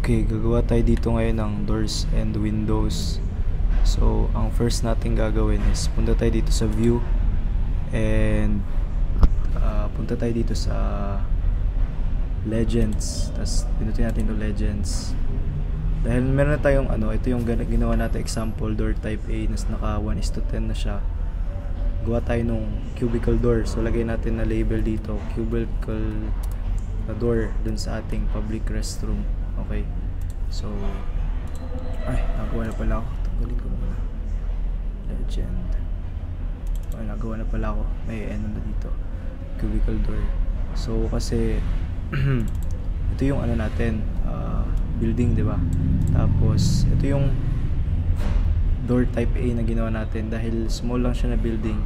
Okay, gagawa tayo dito ngayon ng doors and windows. So, ang first natin gagawin is punta tayo dito sa view and punta tayo dito sa legends. Tapos pinutin natin yung legends. Dahil meron na tayong ito yung ginawa natin example door type A na naka 1:10 na siya. Gawa tayo nung cubicle door. So, lagay natin na label dito, cubicle na door dun sa ating public restroom. Okay, so nagawa na pala ako. Tanggalin ko muna legend. Nagawa na pala ako. May na dito, cubicle door. So kasi ito yung natin, building, di ba? Tapos ito yung door type A na ginawa natin. Dahil small lang siya na building,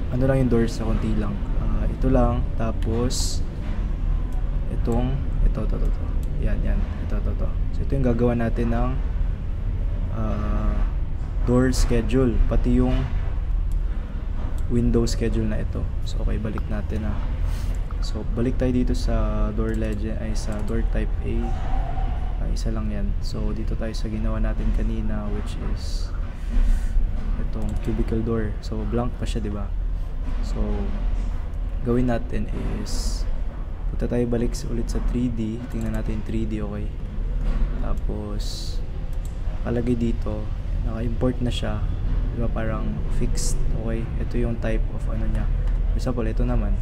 lang yung doors sa konti lang. Ito lang, tapos ito. Yan. Ito. So, ito yung gagawa natin ng door schedule. Pati yung window schedule na ito. So, okay, balik natin na. So, balik tayo dito sa door legend, sa door type A. Isa lang yan. So, dito tayo sa ginawa natin kanina, which is itong cubicle door. So, blank pa siya, diba? So, gawin natin is punta tayo balik ulit sa 3D. Tingnan natin 3D, okay? Tapos nakalagay dito, naka-import na siya, diba? Parang fixed, okay? Ito yung type of niya. For example, ito naman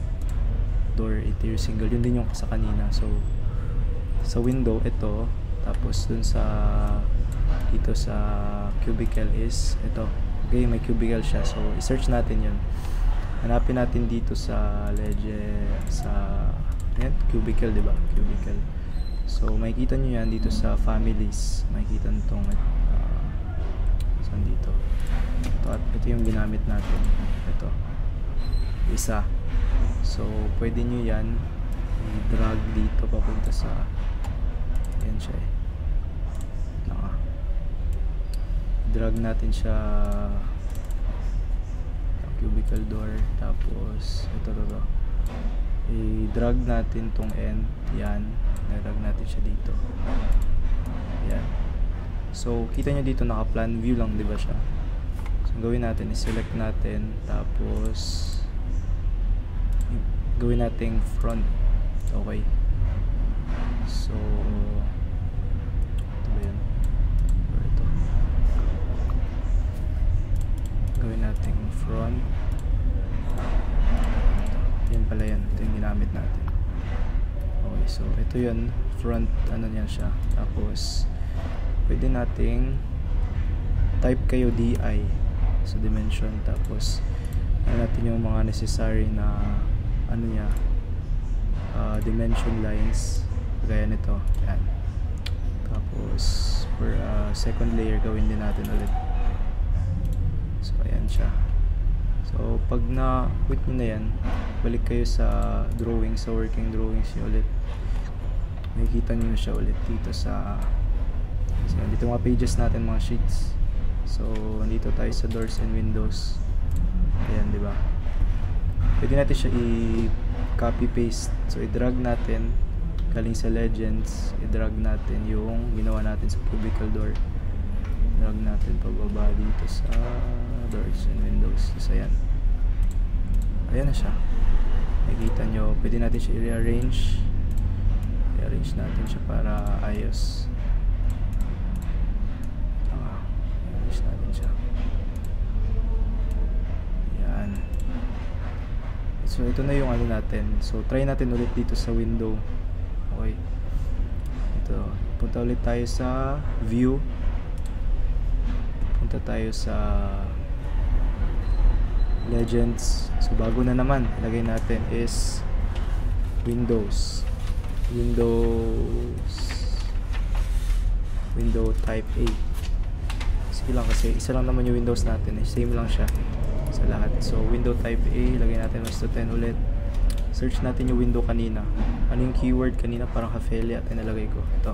door interior single, yun din yung sa kanina. So sa window ito, tapos dun sa dito sa cubicle is ito, okay? May cubicle siya, so i-search natin yun. Hanapin natin dito sa legend, sa cubicle, diba? Cubicle. So makikita nyo yan dito sa families. Makikita nyo itong saan dito? Ito yung ginamit natin. Ito, isa. So pwede nyo yan i-drag dito papunta sa yan siya drag natin siya cubicle door. Tapos ito i-drag natin tong end, yan, i-drag natin siya dito, yan. So kita nyo dito naka plan view lang, diba siya? So gawin natin is select natin, tapos gawin natin front, okay? So ito ba yun? Ito gawin natin front. Yan pala yan, ito yung ginamit natin. Okay, so ito yun, front, niyan siya. Tapos pwede nating type kayo DI, so dimension. Tapos natin yung mga necessary na niya, dimension lines, gaya nito, yan. Tapos for second layer gawin din natin ulit. So ayan siya. So pag na-quit nyo na yan, balik kayo sa drawings, sa working drawings nyo ulit. Makikita nyo siya ulit dito sa dito mga pages natin, mga sheets. So nandito tayo sa doors and windows. Ayan, diba? Pwede natin siya i-copy paste. So i-drag natin galing sa legends, i-drag natin yung ginawa natin sa cubicle door. Drag natin pababa dito sa doors and windows. So ayan na siya. Nakikita nyo, pwede natin siya i-rearrange natin siya para ayos. I-arrange natin siya, yan. So ito na yung natin. So try natin ulit dito sa window, okay? Ito, punta ulit tayo sa view, punta tayo sa legends. So bago na naman, lagay natin is window type A. Sige lang, kasi isa lang naman yung windows natin, same lang siya sa lahat. So window type A, lagay natin 1:10 ulit. Search natin yung window kanina. Ano yung keyword kanina? Parang Hafelia at nilagay ko. Ito,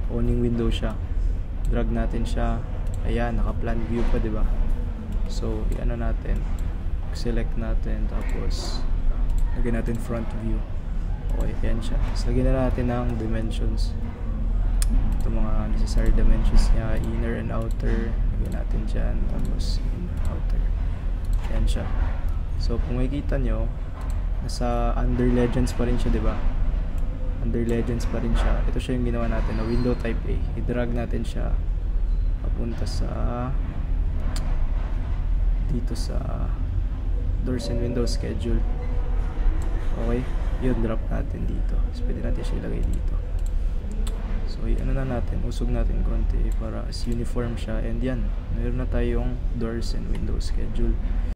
owning window siya. Drag natin siya. Ayan, naka plan view pa, diba? So natin, select natin, tapos lagyan natin front view. Okay, yan siya. So lagyan na natin ng dimensions. ito mga necessary dimensions niya, inner and outer, lagyan natin dyan, tapos inner, outer, yan siya. So kung makikita nyo, nasa under legends pa rin siya, diba? Under legends pa rin siya. Ito siya yung ginawa natin na window type A. I-drag natin siya papunta sa dito sa doors and windows schedule. Okay, yun, drop natin dito. So pwede natin siya ilagay dito. So ano na natin, usog natin konti para as uniform siya, and yan, meron na tayong doors and windows schedule.